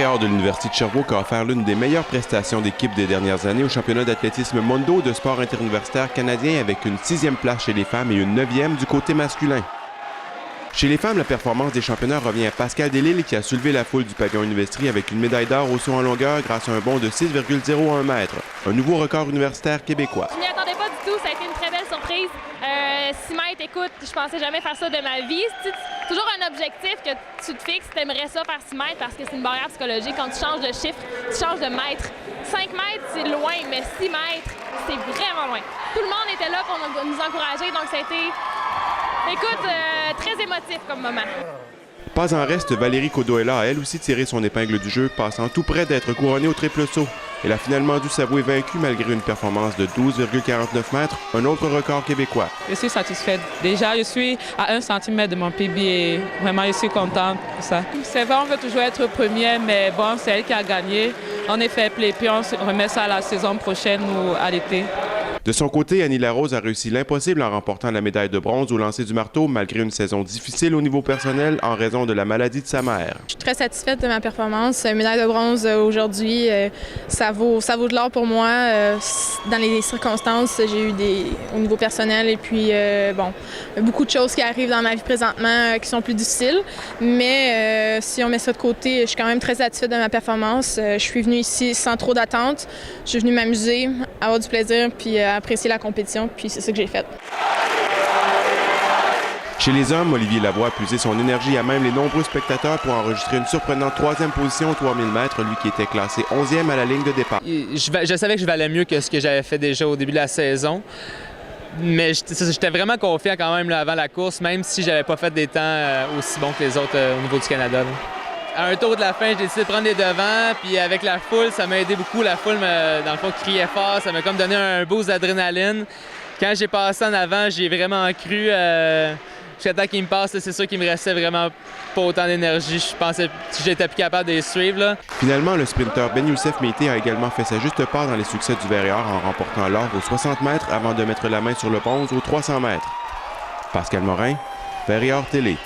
Verrières de l'Université de Sherbrooke a offert l'une des meilleures prestations d'équipe des dernières années au championnat d'athlétisme Mondo de sport interuniversitaire canadien avec une 6e place chez les femmes et une 9e du côté masculin. Chez les femmes, la performance des championnats revient à Pascal Delisle qui a soulevé la foule du pavillon Université avec une médaille d'or au saut en longueur grâce à un bond de 6,01 mètres, un nouveau record universitaire québécois. Je m'y attendais pas du tout, ça a été une très belle surprise. 6 mètres, écoute, je pensais jamais faire ça de ma vie. C'est toujours un objectif que tu te fixes, tu aimerais ça faire 6 mètres parce que c'est une barrière psychologique. Quand tu changes de chiffre, tu changes de mètre. 5 mètres, c'est loin, mais 6 mètres, c'est vraiment loin. Tout le monde était là pour nous encourager, donc ça a été, écoute, très émotif comme moment. Pas en reste, Valérie Codoella a elle aussi tiré son épingle du jeu, passant tout près d'être couronnée au triple saut. Elle a finalement dû s'avouer vaincue malgré une performance de 12,49 mètres, un autre record québécois. Je suis satisfaite. Déjà, je suis à 1 cm de mon PB et vraiment, je suis contente pour ça. C'est vrai, on veut toujours être première, mais bon, c'est elle qui a gagné. On est fait play, puis on remet ça à la saison prochaine ou à l'été. De son côté, Annie Larose a réussi l'impossible en remportant la médaille de bronze au lancer du marteau malgré une saison difficile au niveau personnel en raison de la maladie de sa mère. Je suis très satisfaite de ma performance. Médaille de bronze aujourd'hui, ça vaut de l'or pour moi. Dans les circonstances, j'ai eu au niveau personnel et puis beaucoup de choses qui arrivent dans ma vie présentement qui sont plus difficiles. Mais si on met ça de côté, je suis quand même très satisfaite de ma performance. Je suis venue ici sans trop d'attente. Je suis venue m'amuser, avoir du plaisir puis apprécier la compétition, puis c'est ça que j'ai fait. Chez les hommes, Olivier Lavoie a puisé son énergie à même les nombreux spectateurs pour enregistrer une surprenante 3e position aux 3000 mètres, lui qui était classé 11e à la ligne de départ. Je savais que je valais mieux que ce que j'avais fait déjà au début de la saison, mais j'étais vraiment confiant quand même là, avant la course, même si j'avais pas fait des temps aussi bons que les autres au niveau du Canada. Là. À un tour de la fin, j'ai décidé de prendre les devants, puis avec la foule, ça m'a aidé beaucoup. La foule, dans le fond, criait fort, ça m'a comme donné un boost d'adrénaline. Quand j'ai passé en avant, j'ai vraiment cru. Jusqu'à temps qu'il me passe, c'est sûr qu'il me restait vraiment pas autant d'énergie. Je pensais que j'étais plus capable de les suivre. Là. Finalement, le sprinteur Ben Youssef Mété a également fait sa juste part dans les succès du Verrières en remportant l'or aux 60 mètres avant de mettre la main sur le bronze aux 300 mètres. Pascal Morin, Verrières Télé.